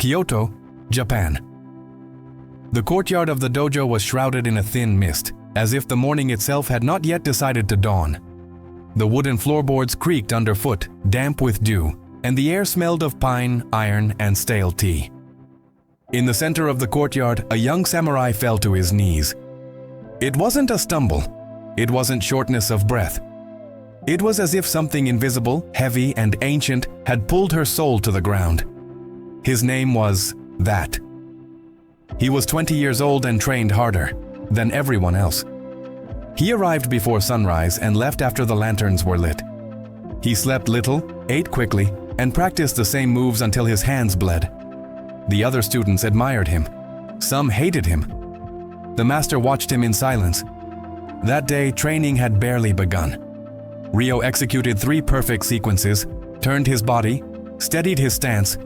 Kyoto, Japan. The courtyard of the dojo was shrouded in a thin mist, as if the morning itself had not yet decided to dawn. The wooden floorboards creaked underfoot, damp with dew, and the air smelled of pine, iron, and stale tea. In the center of the courtyard, a young samurai fell to his knees. It wasn't a stumble. It wasn't shortness of breath. It was as if something invisible, heavy, and ancient had pulled her soul to the ground. His name was That. He was 20 years old and trained harder than everyone else. He arrived before sunrise and left after the lanterns were lit. He slept little, ate quickly, and practiced the same moves until his hands bled. The other students admired him. Some hated him. The master watched him in silence. That day, training had barely begun. Ryo executed 3 perfect sequences, turned his body, steadied his stance,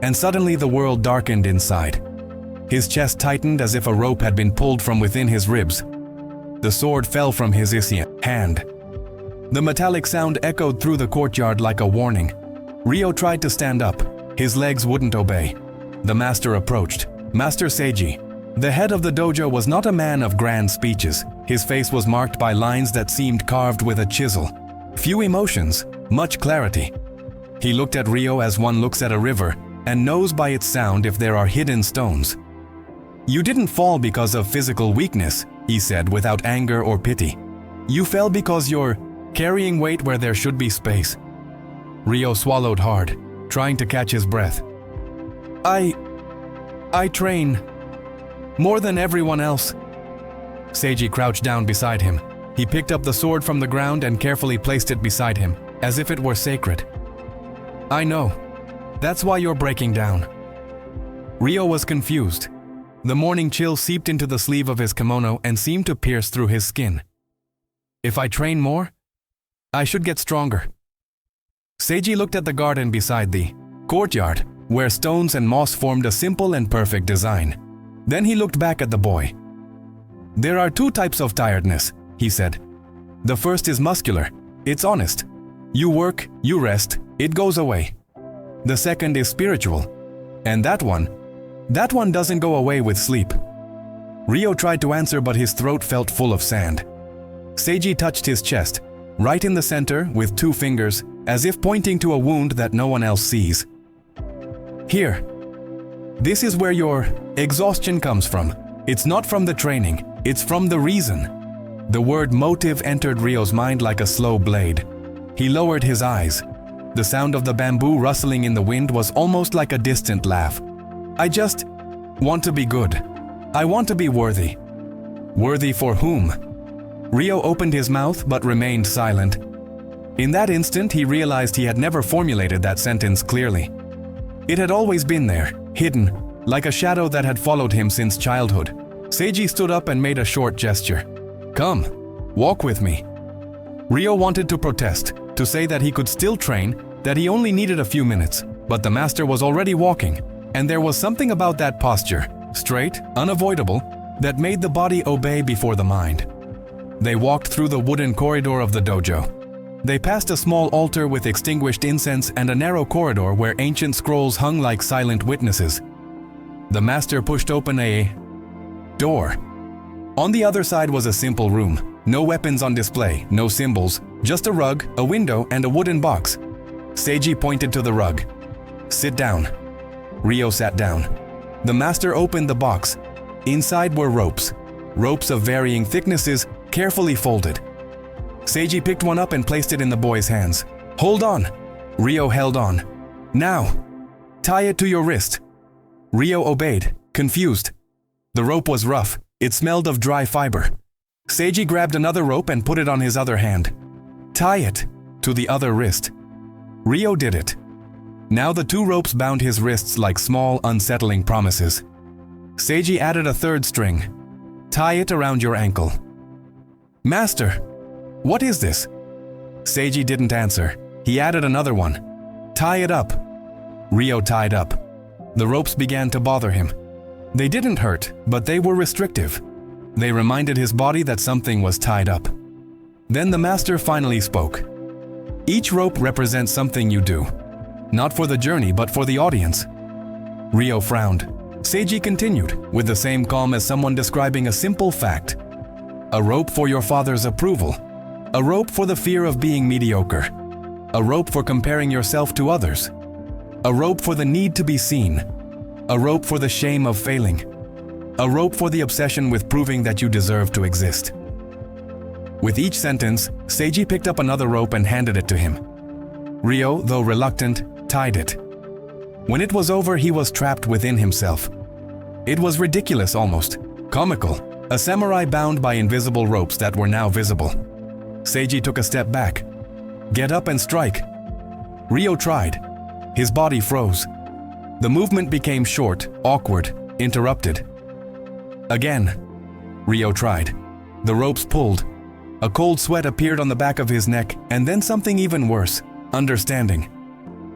and suddenly the world darkened inside. His chest tightened as if a rope had been pulled from within his ribs. The sword fell from his hand. The metallic sound echoed through the courtyard like a warning. Ryo tried to stand up. His legs wouldn't obey. The master approached. Master Seiji. The head of the dojo was not a man of grand speeches. His face was marked by lines that seemed carved with a chisel. Few emotions, much clarity. He looked at Ryo as one looks at a river and knows by its sound if there are hidden stones. You didn't fall because of physical weakness, he said without anger or pity. You fell because you're carrying weight where there should be space. Ryo swallowed hard, trying to catch his breath. I train more than everyone else. Seiji crouched down beside him. He picked up the sword from the ground and carefully placed it beside him, as if it were sacred. I know. That's why you're breaking down. Ryo was confused. The morning chill seeped into the sleeve of his kimono and seemed to pierce through his skin. If I train more, I should get stronger. Seiji looked at the garden beside the courtyard, where stones and moss formed a simple and perfect design. Then he looked back at the boy. There are 2 types of tiredness, he said. The first is muscular. It's honest. You work, you rest, it goes away. The second is spiritual. And that one doesn't go away with sleep. Ryo tried to answer, but his throat felt full of sand. Seiji touched his chest, right in the center with 2 fingers, as if pointing to a wound that no one else sees. Here. This is where your exhaustion comes from. It's not from the training, it's from the reason. The word motive entered Ryo's mind like a slow blade. He lowered his eyes. The sound of the bamboo rustling in the wind was almost like a distant laugh. I just want to be good. I want to be worthy. Worthy for whom? Ryo opened his mouth but remained silent. In that instant, he realized he had never formulated that sentence clearly. It had always been there, hidden, like a shadow that had followed him since childhood. Seiji stood up and made a short gesture. Come, walk with me. Ryo wanted to protest, to say that he could still train, that he only needed a few minutes, but the master was already walking, and there was something about that posture, straight, unavoidable, that made the body obey before the mind. They walked through the wooden corridor of the dojo. They passed a small altar with extinguished incense and a narrow corridor where ancient scrolls hung like silent witnesses. The master pushed open a door. On the other side was a simple room. No weapons on display, no symbols, just a rug, a window, and a wooden box. Seiji pointed to the rug. Sit down. Ryo sat down. The master opened the box. Inside were ropes. Ropes of varying thicknesses, carefully folded. Seiji picked one up and placed it in the boy's hands. Hold on. Ryo held on. Now, tie it to your wrist. Ryo obeyed, confused. The rope was rough. It smelled of dry fiber. Seiji grabbed another rope and put it on his other hand. Tie it to the other wrist. Ryo did it. Now the 2 ropes bound his wrists like small, unsettling promises. Seiji added a 3rd string. Tie it around your ankle. Master, what is this? Seiji didn't answer. He added another one. Tie it up. Ryo tied up. The ropes began to bother him. They didn't hurt, but they were restrictive. They reminded his body that something was tied up. Then the master finally spoke. Each rope represents something you do. Not for the journey, but for the audience. Ryo frowned. Seiji continued, with the same calm as someone describing a simple fact. A rope for your father's approval. A rope for the fear of being mediocre. A rope for comparing yourself to others. A rope for the need to be seen. A rope for the shame of failing. A rope for the obsession with proving that you deserve to exist. With each sentence, Seiji picked up another rope and handed it to him. Ryo, though reluctant, tied it. When it was over, he was trapped within himself. It was ridiculous almost, comical, a samurai bound by invisible ropes that were now visible. Seiji took a step back. Get up and strike. Ryo tried. His body froze. The movement became short, awkward, interrupted. Again, Ryo tried. The ropes pulled. A cold sweat appeared on the back of his neck, and then something even worse, understanding.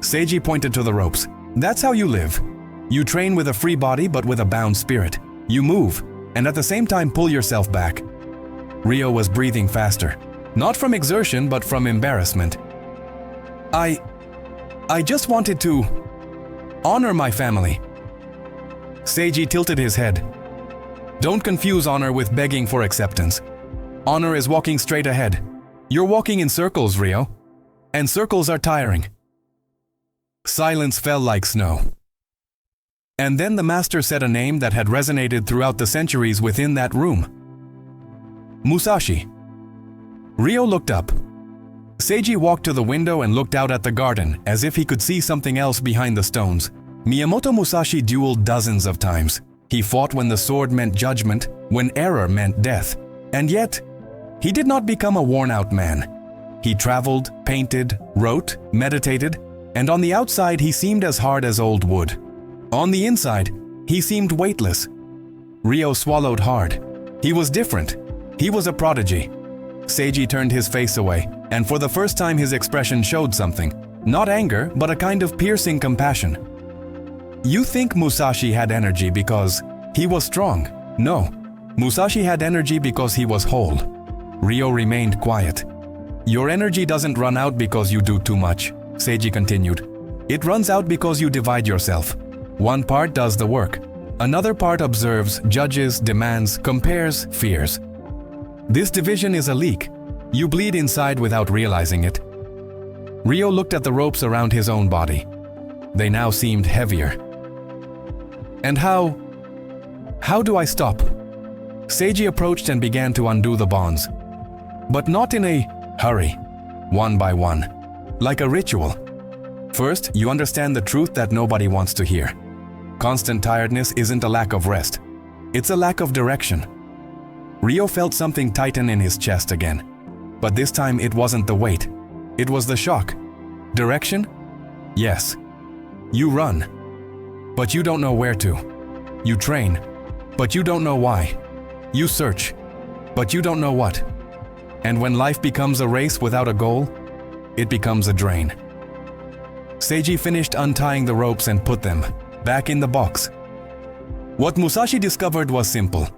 Seiji pointed to the ropes. That's how you live. You train with a free body but with a bound spirit. You move, and at the same time pull yourself back. Ryo was breathing faster. Not from exertion, but from embarrassment. I just wanted to honor my family. Seiji tilted his head. Don't confuse honor with begging for acceptance. Honor is walking straight ahead. You're walking in circles, Ryo. And circles are tiring. Silence fell like snow. And then the master said a name that had resonated throughout the centuries within that room. Musashi. Ryo looked up. Seiji walked to the window and looked out at the garden, as if he could see something else behind the stones. Miyamoto Musashi dueled dozens of times. He fought when the sword meant judgment, when error meant death. And yet, he did not become a worn-out man. He traveled, painted, wrote, meditated, and on the outside he seemed as hard as old wood. On the inside, he seemed weightless. Ryo swallowed hard. He was different. He was a prodigy. Seiji turned his face away, and for the first time his expression showed something. Not anger, but a kind of piercing compassion. You think Musashi had energy because he was strong? No. Musashi had energy because he was whole. Ryo remained quiet. Your energy doesn't run out because you do too much, Seiji continued. It runs out because you divide yourself. One part does the work. Another part observes, judges, demands, compares, fears. This division is a leak. You bleed inside without realizing it. Ryo looked at the ropes around his own body. They now seemed heavier. And how do I stop? Seiji approached and began to undo the bonds. But not in a hurry, one by one, like a ritual. First, you understand the truth that nobody wants to hear. Constant tiredness isn't a lack of rest. It's a lack of direction. Ryo felt something tighten in his chest again. But this time it wasn't the weight. It was the shock. Direction? Yes. You run, but you don't know where to. You train, but you don't know why. You search, but you don't know what. And when life becomes a race without a goal, it becomes a drain. Seiji finished untying the ropes and put them back in the box. What Musashi discovered was simple.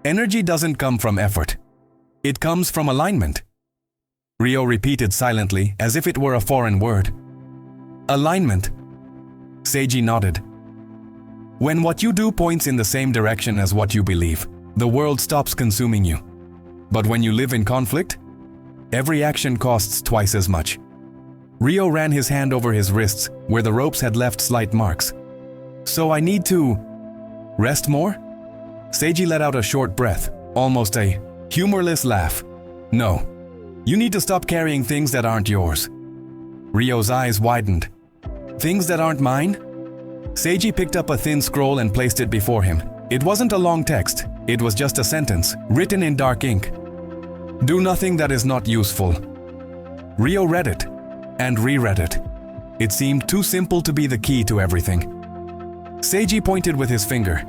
Energy doesn't come from effort. It comes from alignment. Ryo repeated silently, as if it were a foreign word. Alignment. Seiji nodded. When what you do points in the same direction as what you believe, the world stops consuming you. But when you live in conflict, every action costs twice as much. Ryo ran his hand over his wrists, where the ropes had left slight marks. So I need to rest more? Seiji let out a short breath, almost a humorless laugh. No, you need to stop carrying things that aren't yours. Ryo's eyes widened. Things that aren't mine? Seiji picked up a thin scroll and placed it before him. It wasn't a long text. It was just a sentence, written in dark ink. Do nothing that is not useful. Ryo read it, and reread it. It seemed too simple to be the key to everything. Seiji pointed with his finger.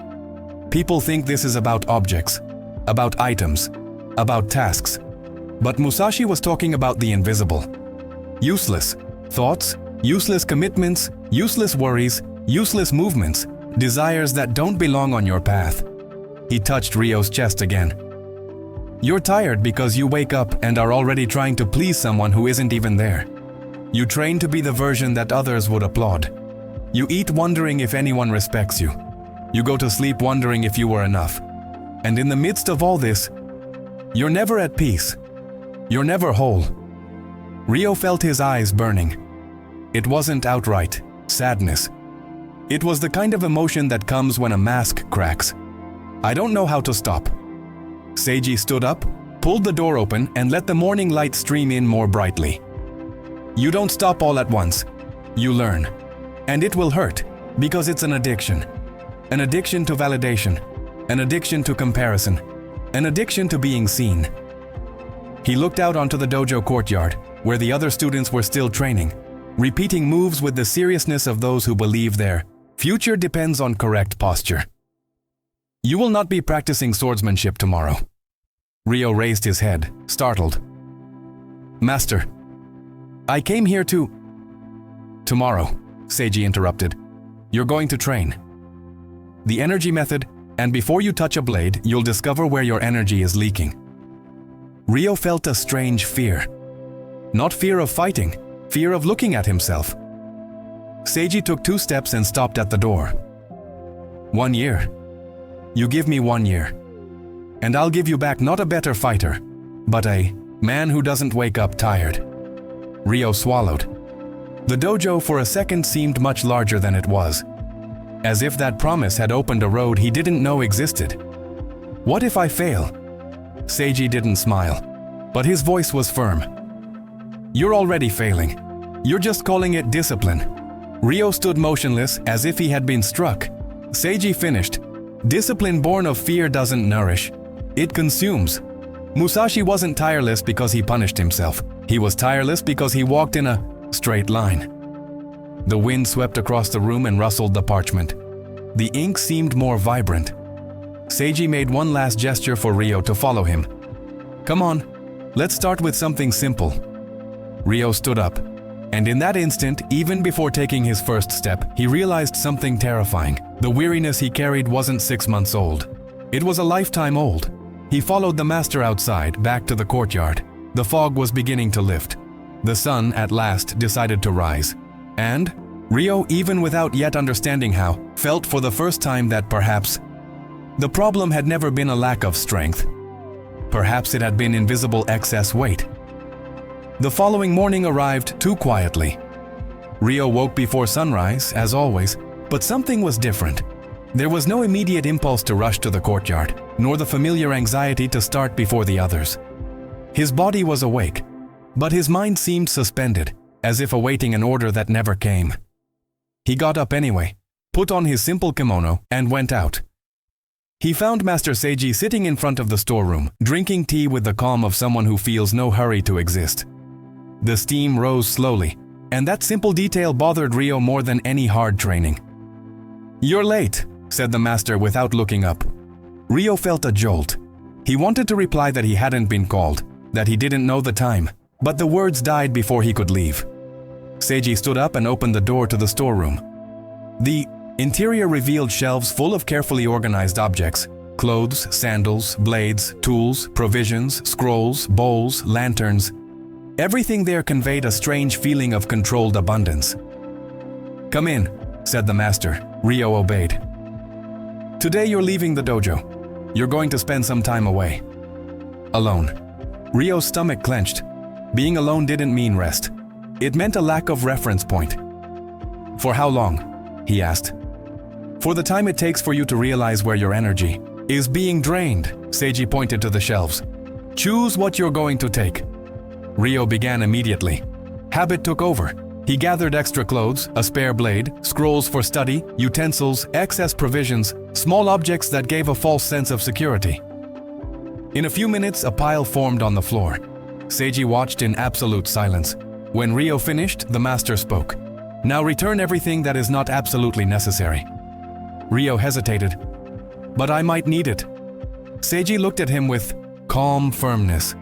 People think this is about objects, about items, about tasks. But Musashi was talking about the invisible. Useless thoughts, useless commitments, useless worries, useless movements, desires that don't belong on your path. He touched Ryo's chest again. You're tired because you wake up and are already trying to please someone who isn't even there. You train to be the version that others would applaud. You eat wondering if anyone respects you. You go to sleep wondering if you were enough. And in the midst of all this, you're never at peace. You're never whole. Ryo felt his eyes burning. It wasn't outright sadness. It was the kind of emotion that comes when a mask cracks. I don't know how to stop. Seiji stood up, pulled the door open, and let the morning light stream in more brightly. You don't stop all at once. You learn. And it will hurt, because it's an addiction. An addiction to validation. An addiction to comparison. An addiction to being seen. He looked out onto the dojo courtyard, where the other students were still training, repeating moves with the seriousness of those who believe their future depends on correct posture. You will not be practicing swordsmanship tomorrow. Ryo raised his head, startled. Master, I came here to… Tomorrow, Seiji interrupted. You're going to train. The energy method, and before you touch a blade, you'll discover where your energy is leaking. Ryo felt a strange fear. Not fear of fighting, fear of looking at himself. Seiji took 2 steps and stopped at the door. 1 year. You give me 1 year. And I'll give you back not a better fighter, but a man who doesn't wake up tired. Ryo swallowed. The dojo for a second seemed much larger than it was, as if that promise had opened a road he didn't know existed. What if I fail? Seiji didn't smile, but his voice was firm. You're already failing. You're just calling it discipline. Ryo stood motionless as if he had been struck. Seiji finished. Discipline born of fear doesn't nourish. It consumes. Musashi wasn't tireless because he punished himself. He was tireless because he walked in a straight line. The wind swept across the room and rustled the parchment. The ink seemed more vibrant. Seiji made one last gesture for Ryo to follow him. Come on, let's start with something simple. Ryo stood up, and in that instant, even before taking his first step, he realized something terrifying. The weariness he carried wasn't 6 months old. It was a lifetime old. He followed the master outside, back to the courtyard. The fog was beginning to lift. The sun, at last, decided to rise. And Ryo, even without yet understanding how, felt for the first time that perhaps the problem had never been a lack of strength. Perhaps it had been invisible excess weight. The following morning arrived too quietly. Ryo woke before sunrise, as always, but something was different. There was no immediate impulse to rush to the courtyard, nor the familiar anxiety to start before the others. His body was awake, but his mind seemed suspended, as if awaiting an order that never came. He got up anyway, put on his simple kimono, and went out. He found Master Seiji sitting in front of the storeroom, drinking tea with the calm of someone who feels no hurry to exist. The steam rose slowly, and that simple detail bothered Ryo more than any hard training. You're late, said the master without looking up. Ryo felt a jolt. He wanted to reply that he hadn't been called, that he didn't know the time, but the words died before he could leave. Seiji stood up and opened the door to the storeroom. The interior revealed shelves full of carefully organized objects: clothes, sandals, blades, tools, provisions, scrolls, bowls, lanterns. Everything there conveyed a strange feeling of controlled abundance. Come in, said the master. Ryo obeyed. Today you're leaving the dojo. You're going to spend some time away. Alone. Ryo's stomach clenched. Being alone didn't mean rest. It meant a lack of reference point. For how long? He asked. For the time it takes for you to realize where your energy is being drained, Seiji pointed to the shelves. Choose what you're going to take. Ryo began immediately. Habit took over. He gathered extra clothes, a spare blade, scrolls for study, utensils, excess provisions, small objects that gave a false sense of security. In a few minutes, a pile formed on the floor. Seiji watched in absolute silence. When Ryo finished, the master spoke. Now return everything that is not absolutely necessary. Ryo hesitated. But I might need it. Seiji looked at him with calm firmness.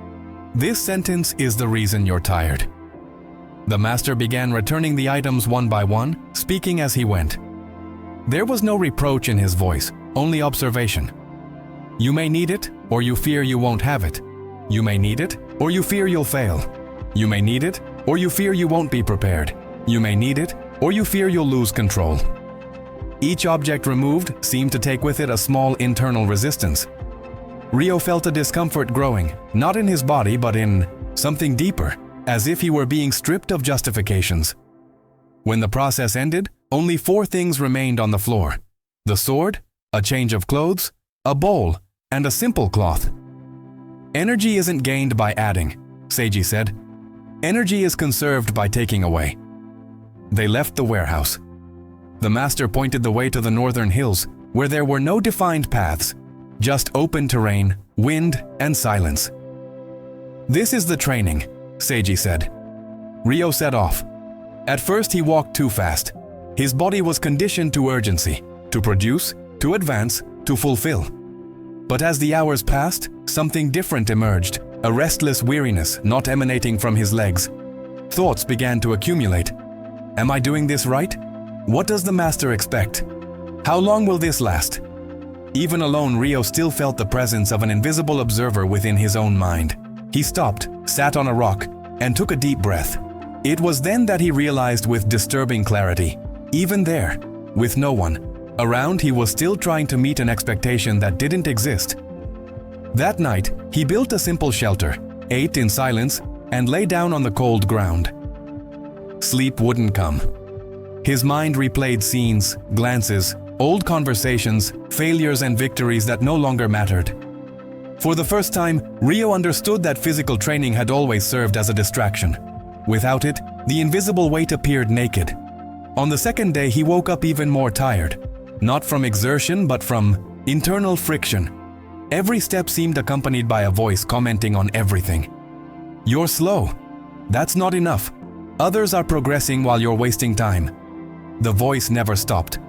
This sentence is the reason you're tired. The master began returning the items one by one, speaking as he went. There was no reproach in his voice, only observation. You may need it, or you fear you won't have it. You may need it, or you fear you'll fail. You may need it, or you fear you won't be prepared. You may need it, or you fear you'll lose control. Each object removed seemed to take with it a small internal resistance. Ryo felt a discomfort growing, not in his body but in something deeper, as if he were being stripped of justifications. When the process ended, only 4 things remained on the floor: the sword, a change of clothes, a bowl, and a simple cloth. Energy isn't gained by adding, Seiji said. Energy is conserved by taking away. They left the warehouse. The master pointed the way to the northern hills, where there were no defined paths, just open terrain, wind, and silence. This is the training, Seiji said. Ryo set off. At first he walked too fast. His body was conditioned to urgency, to produce, to advance, to fulfill. But as the hours passed, something different emerged, a restless weariness not emanating from his legs. Thoughts began to accumulate. Am I doing this right? What does the master expect? How long will this last? Even alone, Ryo still felt the presence of an invisible observer within his own mind. He stopped, sat on a rock, and took a deep breath. It was then that he realized with disturbing clarity, even there, with no one around, he was still trying to meet an expectation that didn't exist. That night, he built a simple shelter, ate in silence, and lay down on the cold ground. Sleep wouldn't come. His mind replayed scenes, glances, old conversations, failures and victories that no longer mattered. For the first time, Ryo understood that physical training had always served as a distraction. Without it, the invisible weight appeared naked. On the second day, he woke up even more tired, not from exertion but from internal friction. Every step seemed accompanied by a voice commenting on everything. You're slow. That's not enough. Others are progressing while you're wasting time. The voice never stopped.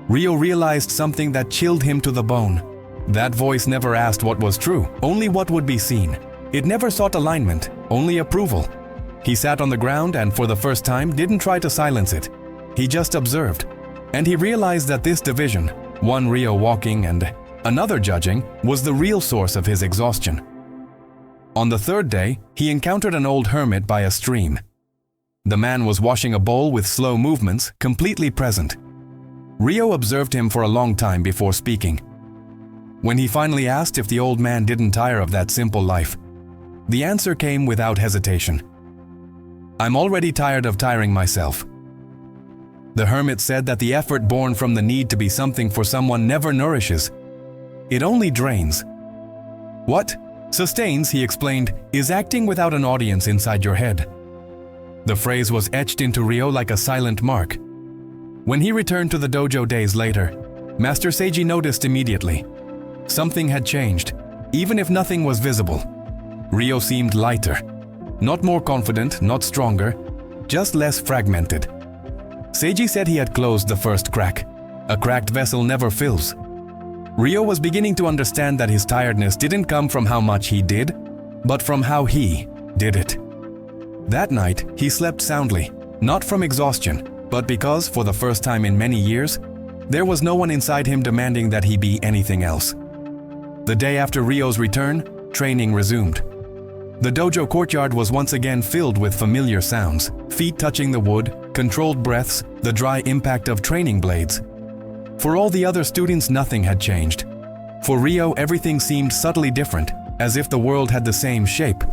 Ryo realized something that chilled him to the bone. That voice never asked what was true, only what would be seen. It never sought alignment, only approval. He sat on the ground and for the first time didn't try to silence it. He just observed. And he realized that this division, one Ryo walking and another judging, was the real source of his exhaustion. On the third day, he encountered an old hermit by a stream. The man was washing a bowl with slow movements, completely present. Ryo observed him for a long time before speaking. When he finally asked if the old man didn't tire of that simple life, the answer came without hesitation. I'm already tired of tiring myself. The hermit said that the effort born from the need to be something for someone never nourishes. It only drains. What sustains, he explained, is acting without an audience inside your head. The phrase was etched into Ryo like a silent mark. When he returned to the dojo days later, Master Seiji noticed immediately. Something had changed, even if nothing was visible. Ryo seemed lighter. Not more confident, not stronger, just less fragmented. Seiji said he had closed the first crack. A cracked vessel never fills. Ryo was beginning to understand that his tiredness didn't come from how much he did, but from how he did it. That night, he slept soundly, not from exhaustion, but because, for the first time in many years, there was no one inside him demanding that he be anything else. The day after Ryo's return, training resumed. The dojo courtyard was once again filled with familiar sounds, feet touching the wood, controlled breaths, the dry impact of training blades. For all the other students, nothing had changed. For Ryo, everything seemed subtly different, as if the world had the same shape,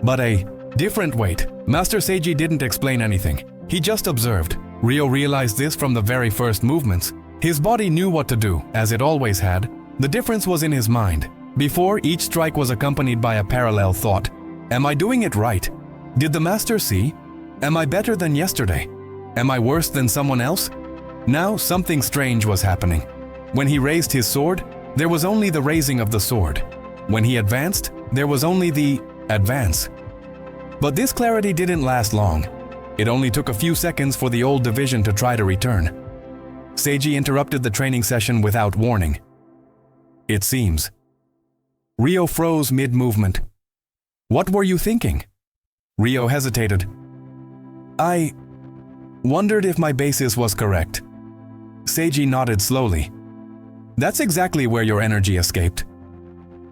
but a different weight. Master Seiji didn't explain anything. He just observed. Ryo realized this from the very first movements. His body knew what to do, as it always had. The difference was in his mind. Before, each strike was accompanied by a parallel thought. Am I doing it right? Did the master see? Am I better than yesterday? Am I worse than someone else? Now, something strange was happening. When he raised his sword, there was only the raising of the sword. When he advanced, there was only the advance. But this clarity didn't last long. It only took a few seconds for the old division to try to return. Seiji interrupted the training session without warning. It seems. Ryo froze mid-movement. What were you thinking? Ryo hesitated. I wondered if my basis was correct. Seiji nodded slowly. That's exactly where your energy escaped.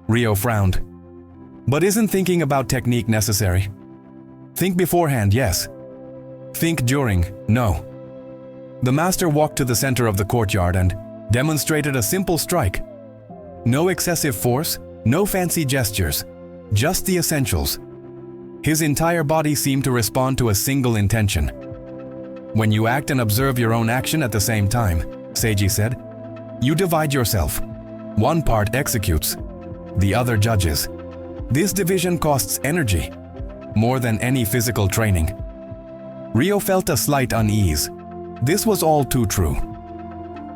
Ryo frowned. But isn't thinking about technique necessary? Think beforehand, yes. Think during, no. The master walked to the center of the courtyard and demonstrated a simple strike. No excessive force, no fancy gestures, just the essentials. His entire body seemed to respond to a single intention. When you act and observe your own action at the same time, Seiji said, you divide yourself. One part executes, the other judges. This division costs energy, more than any physical training. Ryo felt a slight unease. This was all too true.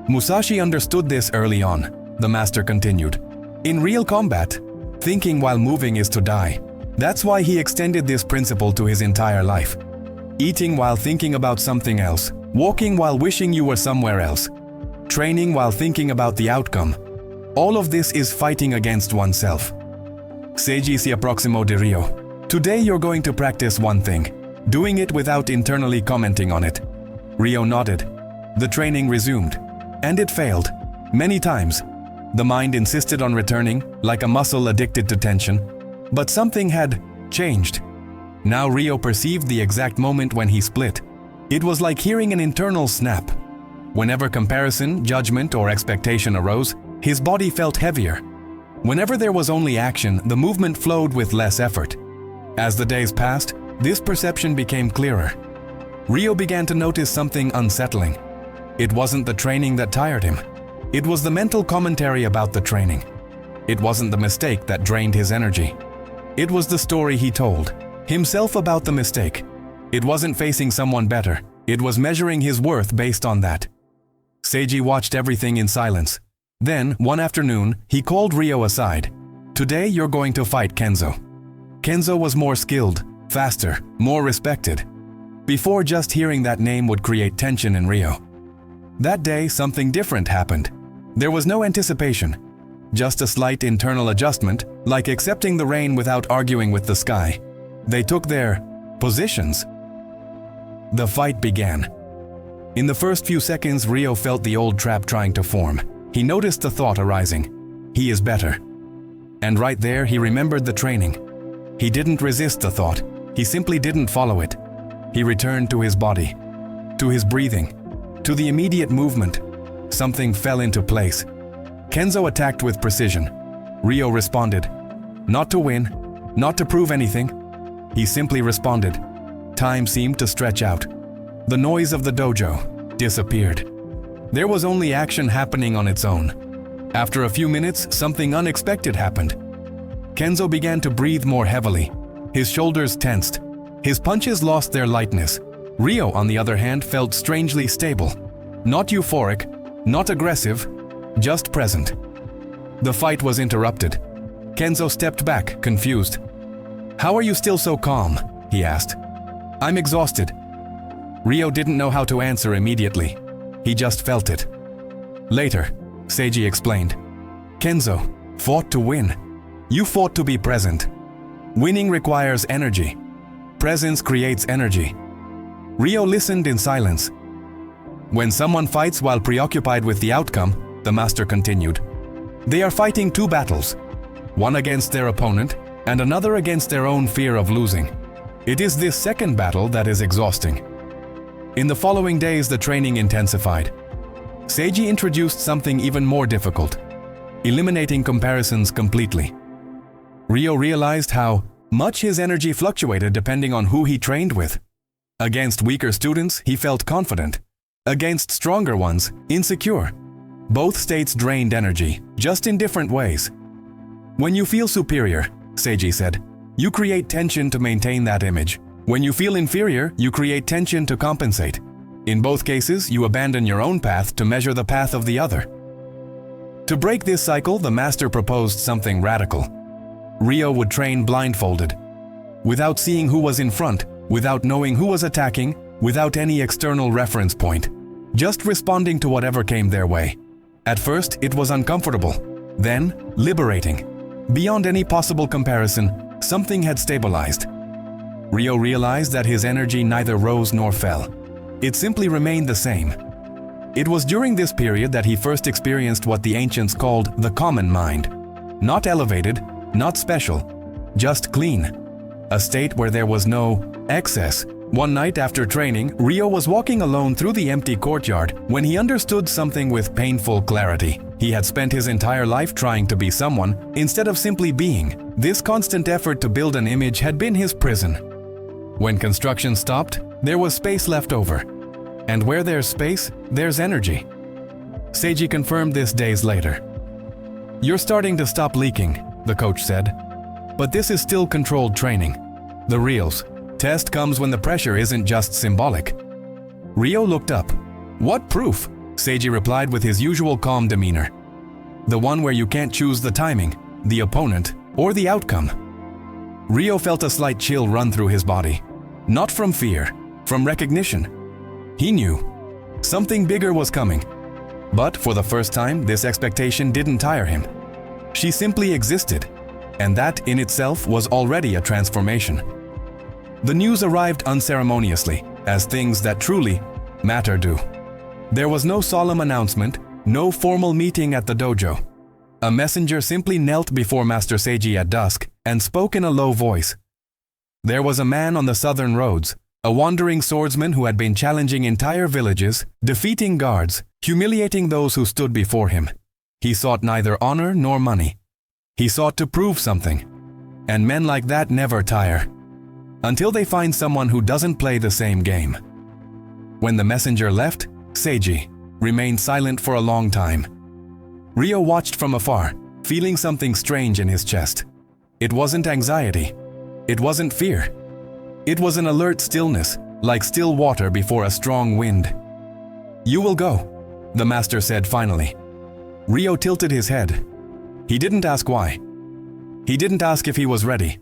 Musashi understood this early on, the master continued. In real combat, thinking while moving is to die. That's why he extended this principle to his entire life. Eating while thinking about something else, walking while wishing you were somewhere else, training while thinking about the outcome. All of this is fighting against oneself. Seiji si approximo de Ryo. Today you're going to practice one thing, doing it without internally commenting on it. Ryo nodded. The training resumed. And it failed. Many times. The mind insisted on returning, like a muscle addicted to tension. But something had changed. Now Ryo perceived the exact moment when he split. It was like hearing an internal snap. Whenever comparison, judgment, or expectation arose, his body felt heavier. Whenever there was only action, the movement flowed with less effort. As the days passed, this perception became clearer. Ryo began to notice something unsettling. It wasn't the training that tired him. It was the mental commentary about the training. It wasn't the mistake that drained his energy. It was the story he told himself about the mistake. It wasn't facing someone better. It was measuring his worth based on that. Seiji watched everything in silence. Then, one afternoon, he called Ryo aside. Today you're going to fight Kenzo. Kenzo was more skilled, faster, more respected. Before, just hearing that name would create tension in Ryo. That day, something different happened. There was no anticipation, just a slight internal adjustment, like accepting the rain without arguing with the sky. They took their positions. The fight began. In the first few seconds, Ryo felt the old trap trying to form. He noticed the thought arising. He is better. And right there, he remembered the training. He didn't resist the thought. He simply didn't follow it. He returned to his body, to his breathing, to the immediate movement. Something fell into place. Kenzo attacked with precision. Ryo responded. Not to win, not to prove anything. He simply responded. Time seemed to stretch out. The noise of the dojo disappeared. There was only action happening on its own. After a few minutes, something unexpected happened. Kenzo began to breathe more heavily. His shoulders tensed. His punches lost their lightness. Ryo, on the other hand, felt strangely stable. Not euphoric, not aggressive, just present. The fight was interrupted. Kenzo stepped back, confused. How are you still so calm? He asked. I'm exhausted. Ryo didn't know how to answer immediately. He just felt it. Later, Seiji explained. Kenzo fought to win. You fought to be present. Winning requires energy. Presence creates energy. Ryo listened in silence. When someone fights while preoccupied with the outcome, the master continued, they are fighting two battles, one against their opponent and another against their own fear of losing. It is this second battle that is exhausting. In the following days, the training intensified. Seiji introduced something even more difficult, eliminating comparisons completely. Ryo realized how much his energy fluctuated depending on who he trained with. Against weaker students, he felt confident. Against stronger ones, insecure. Both states drained energy, just in different ways. When you feel superior, Seiji said, you create tension to maintain that image. When you feel inferior, you create tension to compensate. In both cases, you abandon your own path to measure the path of the other. To break this cycle, the master proposed something radical. Ryo would train blindfolded, without seeing who was in front, without knowing who was attacking, without any external reference point, just responding to whatever came their way. At first, it was uncomfortable, then liberating. Beyond any possible comparison, something had stabilized. Ryo realized that his energy neither rose nor fell. It simply remained the same. It was during this period that he first experienced what the ancients called the common mind. Not elevated, not special, just clean. A state where there was no excess, One night after training, Ryo was walking alone through the empty courtyard when he understood something with painful clarity. He had spent his entire life trying to be someone instead of simply being. This constant effort to build an image had been his prison. When construction stopped, there was space left over. And where there's space, there's energy. Seiji confirmed this days later. "You're starting to stop leaking," the coach said. "But this is still controlled training. The reals test comes when the pressure isn't just symbolic." Ryo looked up. "What proof?" Seiji replied with his usual calm demeanor. "The one where you can't choose the timing, the opponent, or the outcome." Ryo felt a slight chill run through his body. Not from fear, from recognition. He knew something bigger was coming. But for the first time, this expectation didn't tire him. She simply existed, and that in itself was already a transformation. The news arrived unceremoniously, as things that truly matter do. There was no solemn announcement, no formal meeting at the dojo. A messenger simply knelt before Master Seiji at dusk and spoke in a low voice. There was a man on the southern roads, a wandering swordsman who had been challenging entire villages, defeating guards, humiliating those who stood before him. He sought neither honor nor money. He sought to prove something. And men like that never tire. Until they find someone who doesn't play the same game. When the messenger left, Seiji remained silent for a long time. Ryo watched from afar, feeling something strange in his chest. It wasn't anxiety. It wasn't fear. It was an alert stillness, like still water before a strong wind. "You will go," the master said finally. Ryo tilted his head. He didn't ask why. He didn't ask if he was ready.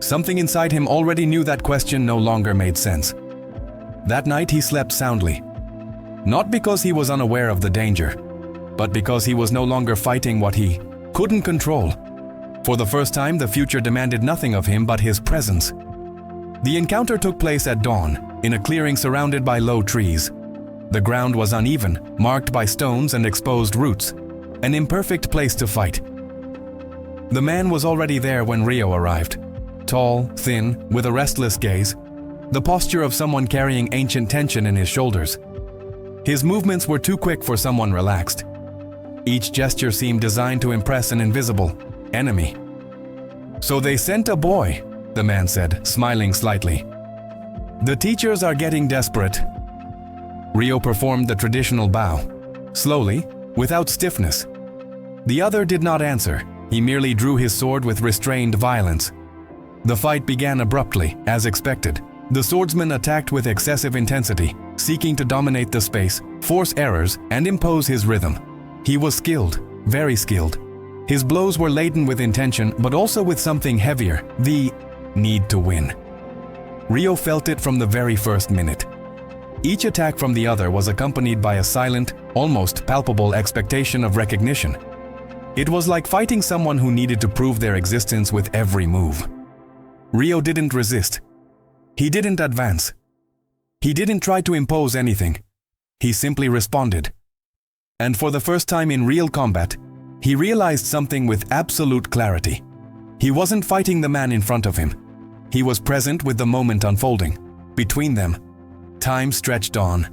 Something inside him already knew that question no longer made sense. That night he slept soundly. Not because he was unaware of the danger, but because he was no longer fighting what he couldn't control. For the first time, the future demanded nothing of him but his presence. The encounter took place at dawn, in a clearing surrounded by low trees. The ground was uneven, marked by stones and exposed roots, an imperfect place to fight. The man was already there when Ryo arrived. Tall, thin, with a restless gaze, the posture of someone carrying ancient tension in his shoulders. His movements were too quick for someone relaxed. Each gesture seemed designed to impress an invisible enemy. "So they sent a boy," the man said, smiling slightly. "The teachers are getting desperate." Ryo performed the traditional bow, slowly, without stiffness. The other did not answer. He merely drew his sword with restrained violence. The fight began abruptly, as expected. The swordsman attacked with excessive intensity, seeking to dominate the space, force errors, and impose his rhythm. He was skilled, very skilled. His blows were laden with intention, but also with something heavier, the need to win. Ryo felt it from the very first minute. Each attack from the other was accompanied by a silent, almost palpable expectation of recognition. It was like fighting someone who needed to prove their existence with every move. Ryo didn't resist. He didn't advance. He didn't try to impose anything. He simply responded. And for the first time in real combat, he realized something with absolute clarity. He wasn't fighting the man in front of him. He was present with the moment unfolding. Between them, time stretched on.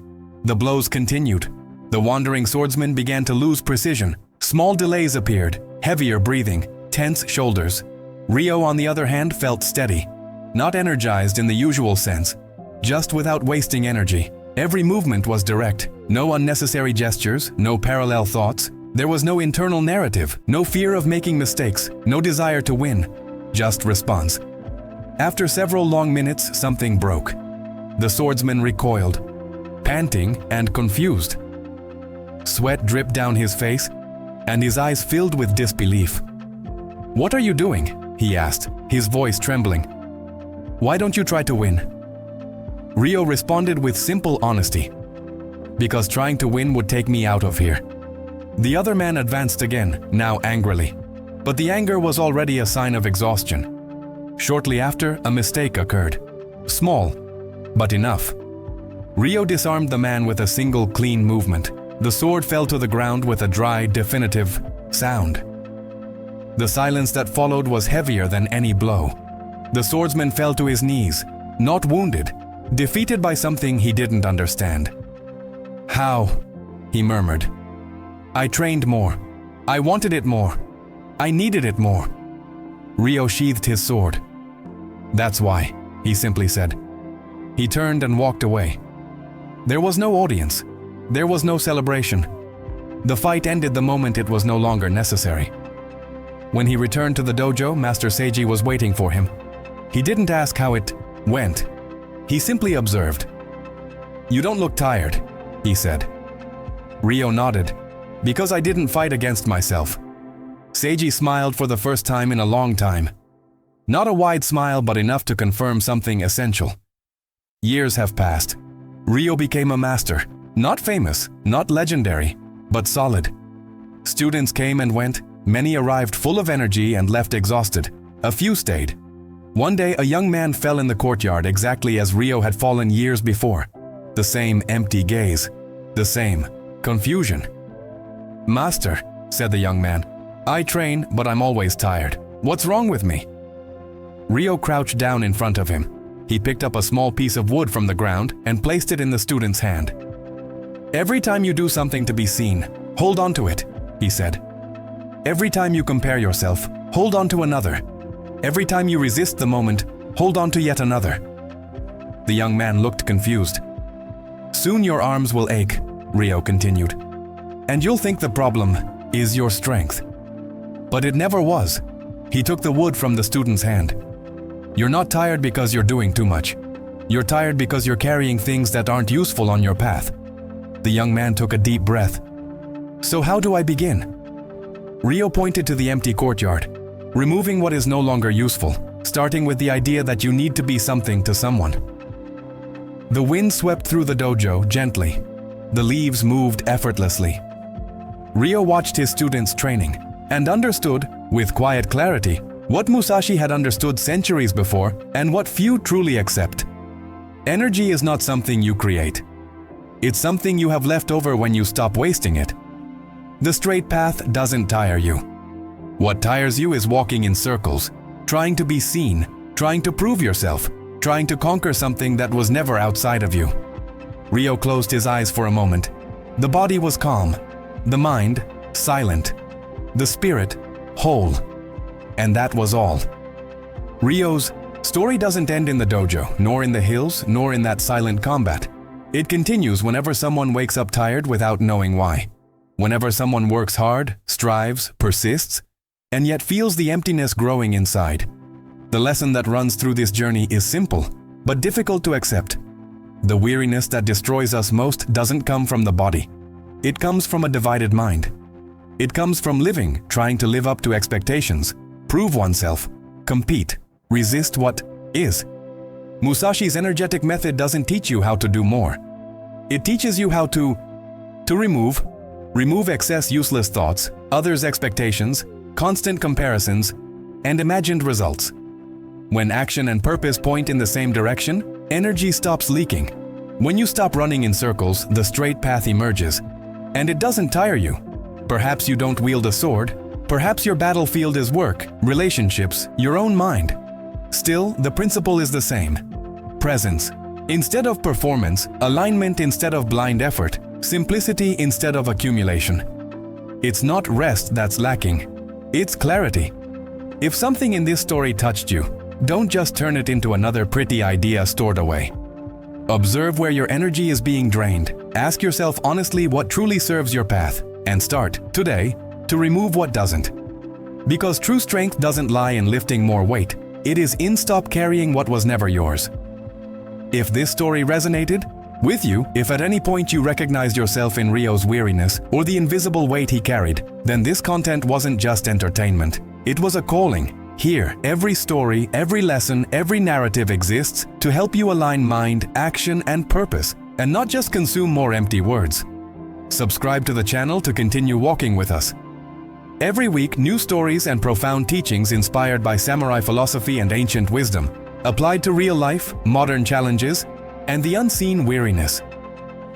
The blows continued. The wandering swordsman began to lose precision. Small delays appeared, heavier breathing, tense shoulders. Ryo, on the other hand, felt steady. Not energized in the usual sense, just without wasting energy. Every movement was direct. No unnecessary gestures, no parallel thoughts. There was no internal narrative, no fear of making mistakes, no desire to win. Just response. After several long minutes, something broke. The swordsman recoiled, panting and confused. Sweat dripped down his face, and his eyes filled with disbelief. "What are you doing?" he asked, his voice trembling. "Why don't you try to win?" Ryo responded with simple honesty. "Because trying to win would take me out of here." The other man advanced again, now angrily. But the anger was already a sign of exhaustion. Shortly after, a mistake occurred. Small, but enough. Ryo disarmed the man with a single clean movement. The sword fell to the ground with a dry, definitive sound. The silence that followed was heavier than any blow. The swordsman fell to his knees, not wounded, defeated by something he didn't understand. "How?" he murmured. "I trained more. I wanted it more. I needed it more." Ryo sheathed his sword. "That's why," he simply said. He turned and walked away. There was no audience. There was no celebration. The fight ended the moment it was no longer necessary. When he returned to the dojo, Master Seiji was waiting for him. He didn't ask how it went. He simply observed. "You don't look tired," he said. Ryo nodded. "Because I didn't fight against myself." Seiji smiled for the first time in a long time. Not a wide smile, but enough to confirm something essential. Years have passed. Ryo became a master. Not famous, not legendary, but solid. Students came and went. Many arrived full of energy and left exhausted. A few stayed. One day, a young man fell in the courtyard exactly as Ryo had fallen years before. The same empty gaze. The same confusion. "Master," said the young man, "I train, but I'm always tired. What's wrong with me?" Ryo crouched down in front of him. He picked up a small piece of wood from the ground and placed it in the student's hand. "Every time you do something to be seen, hold on to it," he said. "Every time you compare yourself, hold on to another. Every time you resist the moment, hold on to yet another." The young man looked confused. "Soon your arms will ache," Ryo continued, "and you'll think the problem is your strength." But it never was. He took the wood from the student's hand. "You're not tired because you're doing too much. You're tired because you're carrying things that aren't useful on your path." The young man took a deep breath. "So how do I begin?" Ryo pointed to the empty courtyard, removing what is no longer useful, starting with the idea that you need to be something to someone. The wind swept through the dojo gently. The leaves moved effortlessly. Ryo watched his students training and understood, with quiet clarity, what Musashi had understood centuries before and what few truly accept. Energy is not something you create. It's something you have left over when you stop wasting it. The straight path doesn't tire you. What tires you is walking in circles, trying to be seen, trying to prove yourself, trying to conquer something that was never outside of you. Ryo closed his eyes for a moment. The body was calm, the mind silent, the spirit whole. And that was all. Ryo's story doesn't end in the dojo, nor in the hills, nor in that silent combat. It continues whenever someone wakes up tired without knowing why. Whenever someone works hard, strives, persists, and yet feels the emptiness growing inside. The lesson that runs through this journey is simple, but difficult to accept. The weariness that destroys us most doesn't come from the body. It comes from a divided mind. It comes from living, trying to live up to expectations, prove oneself, compete, resist what is. Musashi's energetic method doesn't teach you how to do more. It teaches you how to remove excess useless thoughts, others' expectations, constant comparisons, and imagined results. When action and purpose point in the same direction, energy stops leaking. When you stop running in circles, the straight path emerges. And it doesn't tire you. Perhaps you don't wield a sword. Perhaps your battlefield is work, relationships, your own mind. Still, the principle is the same. Presence instead of performance, alignment instead of blind effort, simplicity instead of accumulation. It's not rest that's lacking. It's clarity. If something in this story touched you, don't just turn it into another pretty idea stored away. Observe where your energy is being drained. Ask yourself honestly what truly serves your path, and start, today, to remove what doesn't. Because true strength doesn't lie in lifting more weight. It is in stop carrying what was never yours. If this story resonated with you, if at any point you recognized yourself in Ryo's weariness or the invisible weight he carried, then this content wasn't just entertainment. It was a calling. Here, every story, every lesson, every narrative exists to help you align mind, action, and purpose, and not just consume more empty words. Subscribe to the channel to continue walking with us. Every week, new stories and profound teachings inspired by samurai philosophy and ancient wisdom, applied to real life, modern challenges, and the unseen weariness.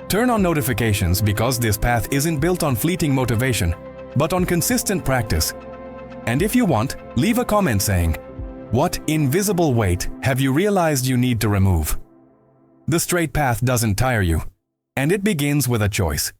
Turn on notifications because this path isn't built on fleeting motivation, but on consistent practice. And if you want, leave a comment saying, "What invisible weight have you realized you need to remove?" The straight path doesn't tire you, and it begins with a choice.